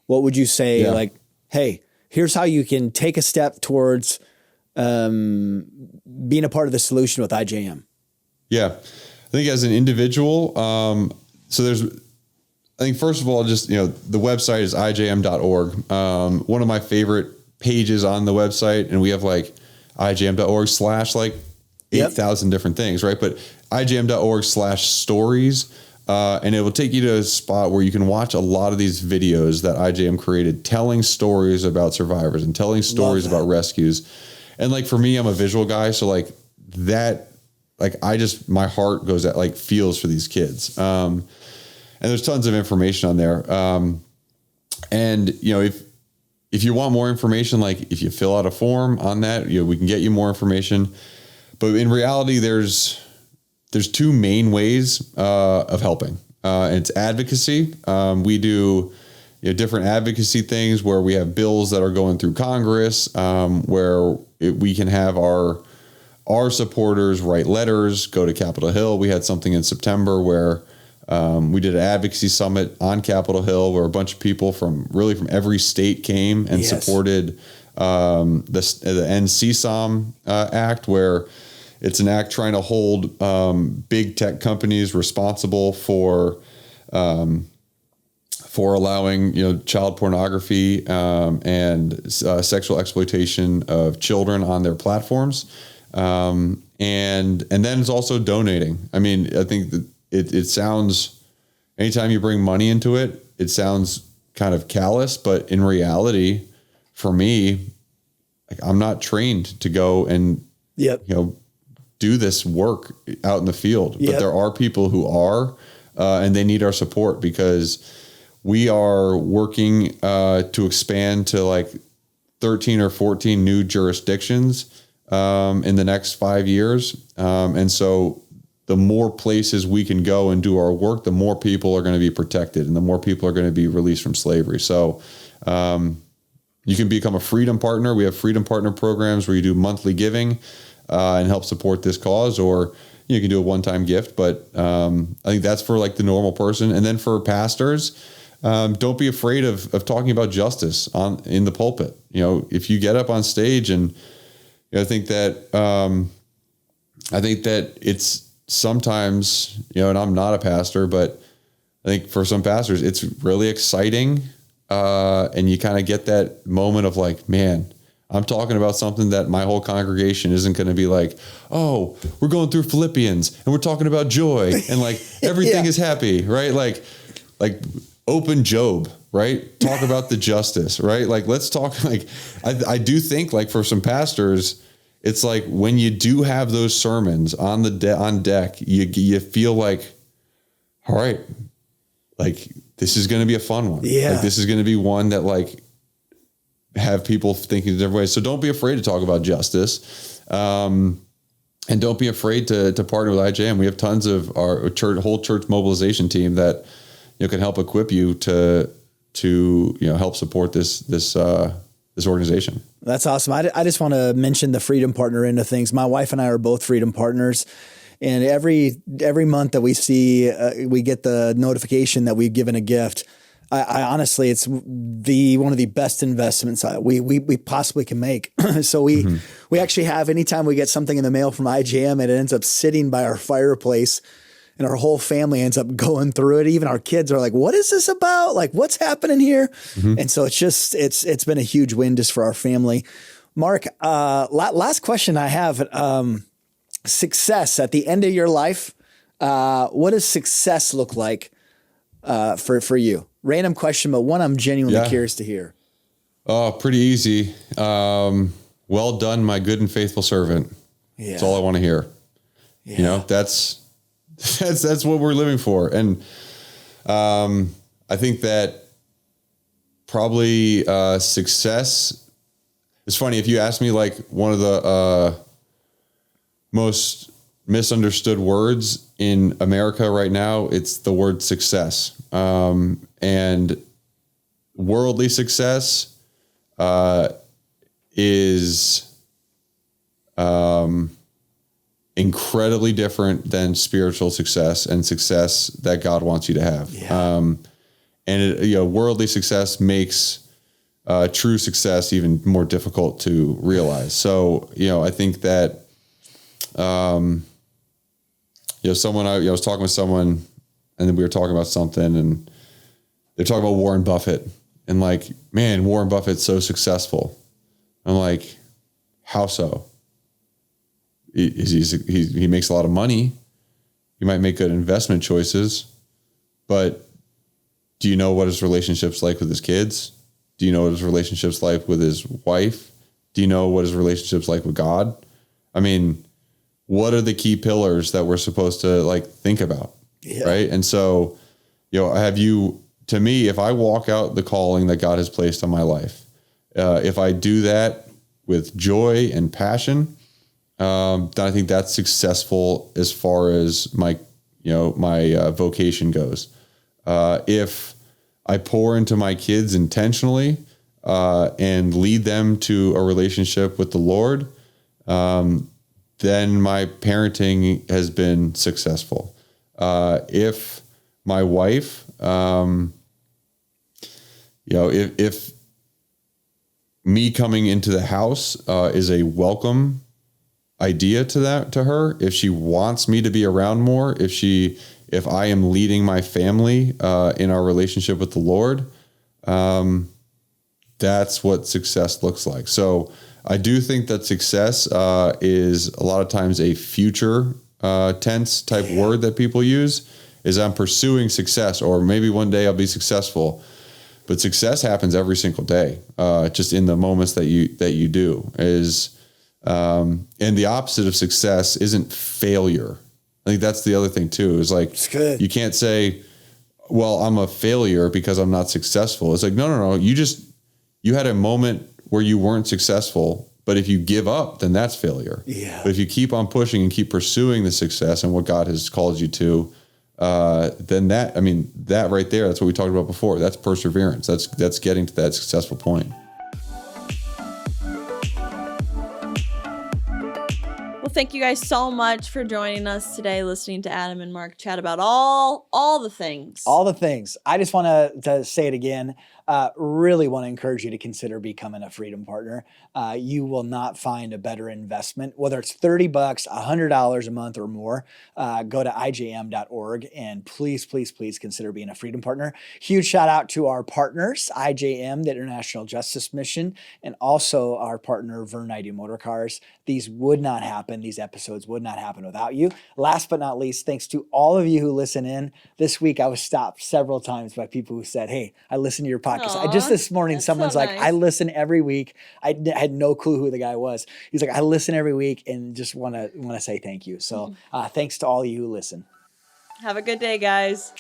what would you say? Yeah. Like, hey, here's how you can take a step towards, being a part of the solution with IJM. Yeah. I think as an individual, I think first of all, just, the website is ijm.org. One of my favorite pages on the website, and we have like ijm.org/ like 8,000 different things, right? But ijm.org/stories. And it will take you to a spot where you can watch a lot of these videos that IJM created, telling stories about survivors and telling stories about rescues. And like, for me, I'm a visual guy. So like that, like, my heart goes at, like, feels for these kids. And there's tons of information on there. And if you want more information, like if you fill out a form on that, we can get you more information. But in reality, there's two main ways of helping. And it's advocacy. We do different advocacy things where we have bills that are going through Congress, where we can have our supporters write letters, go to Capitol Hill. We had something in September where we did an advocacy summit on Capitol Hill where a bunch of people from every state came and supported the End CSOM Act, where it's an act trying to hold big tech companies responsible for allowing child pornography and sexual exploitation of children on their platforms, and then it's also donating. I mean, I think that it sounds, anytime you bring money into it, it sounds kind of callous, but in reality, for me, like, I'm not trained to go and do this work out in the field, but there are people who are, and they need our support because we are working to expand to like 13 or 14 new jurisdictions in the next 5 years. And so the more places we can go and do our work, the more people are going to be protected and the more people are going to be released from slavery. So you can become a freedom partner. We have freedom partner programs where you do monthly giving and help support this cause, or you can do a one-time gift. But I think that's for like the normal person. And then for pastors, don't be afraid of talking about justice in the pulpit. If you get up on stage, and I think that it's sometimes, and I'm not a pastor, but I think for some pastors, it's really exciting. And you kind of get that moment of like, man, I'm talking about something that my whole congregation isn't going to be like, oh, we're going through Philippians and we're talking about joy and like everything is happy, right? Like open Job, right? Talk about the justice, right? Like, let's talk. Like, I do think like for some pastors, it's like when you do have those sermons on deck, you feel like, all right, like this is going to be a fun one. Yeah. Like this is going to be one that like have people thinking different ways. So don't be afraid to talk about justice. And don't be afraid to partner with IJM. We have tons of our whole church mobilization team that can help equip you to help support this organization. That's awesome. I just want to mention the Freedom Partner end of things. My wife and I are both Freedom Partners, and every month that we see, we get the notification that we've given a gift. I honestly, it's one of the best investments we possibly can make. So we actually have, anytime we get something in the mail from IJM, it ends up sitting by our fireplace, and our whole family ends up going through it. Even our kids are like, what is this about? Like, what's happening here? Mm-hmm. And so it's been a huge win just for our family. Mark, last question I have, success at the end of your life. What does success look like for you? Random question, but one I'm genuinely curious to hear. Oh, pretty easy. Well done, my good and faithful servant. Yeah. That's all I want to hear. Yeah. That's what we're living for. And I think that probably success. It's funny, if you ask me like one of the most misunderstood words in America right now, it's the word success. And worldly success is incredibly different than spiritual success and success that God wants you to have. Yeah. Worldly success makes true success even more difficult to realize. So, I think that, someone, I was talking with someone, and then we were talking about something, and they're talking about Warren Buffett, and like, man, Warren Buffett's so successful. I'm like, how so? He makes a lot of money. He might make good investment choices, but do you know what his relationship's like with his kids? Do you know what his relationship's like with his wife? Do you know what his relationship's like with God? I mean, what are the key pillars that we're supposed to like think about? Yeah. Right. And so, to me, if I walk out the calling that God has placed on my life, if I do that with joy and passion, then I think that's successful as far as my vocation goes. If I pour into my kids intentionally and lead them to a relationship with the Lord, then my parenting has been successful. If my wife, if me coming into the house is a welcome idea to her, if she wants me to be around more, if I am leading my family in our relationship with the Lord, that's what success looks like. So I do think that success is a lot of times a future tense type word that people use, is I'm pursuing success, or maybe one day I'll be successful. But success happens every single day, just in the moments that you do. And the opposite of success isn't failure. I think that's the other thing too, is like, it's good. You can't say, well, I'm a failure because I'm not successful. It's like, no. You had a moment where you weren't successful, but if you give up, then that's failure. Yeah. But if you keep on pushing and keep pursuing the success and what God has called you to, then that right there, that's what we talked about before. That's perseverance. That's getting to that successful point. Well, thank you guys so much for joining us today, listening to Adam and Mark chat about all the things. All the things. I just want to say it again. Really want to encourage you to consider becoming a Freedom Partner. You will not find a better investment, whether it's $30, $100 a month or more. Go to ijm.org and please consider being a Freedom Partner. Huge shout out to our partners, IJM, the International Justice Mission, and also our partner, Vernite Motor Cars. These would not happen. These episodes would not happen without you. Last but not least, thanks to all of you who listen in. This week, I was stopped several times by people who said, hey, I listen to your podcast. Just this morning, someone's so nice. I listen every week. I had no clue who the guy was. He's like, I listen every week and just want to say thank you. So thanks to all of you who listen. Have a good day, guys.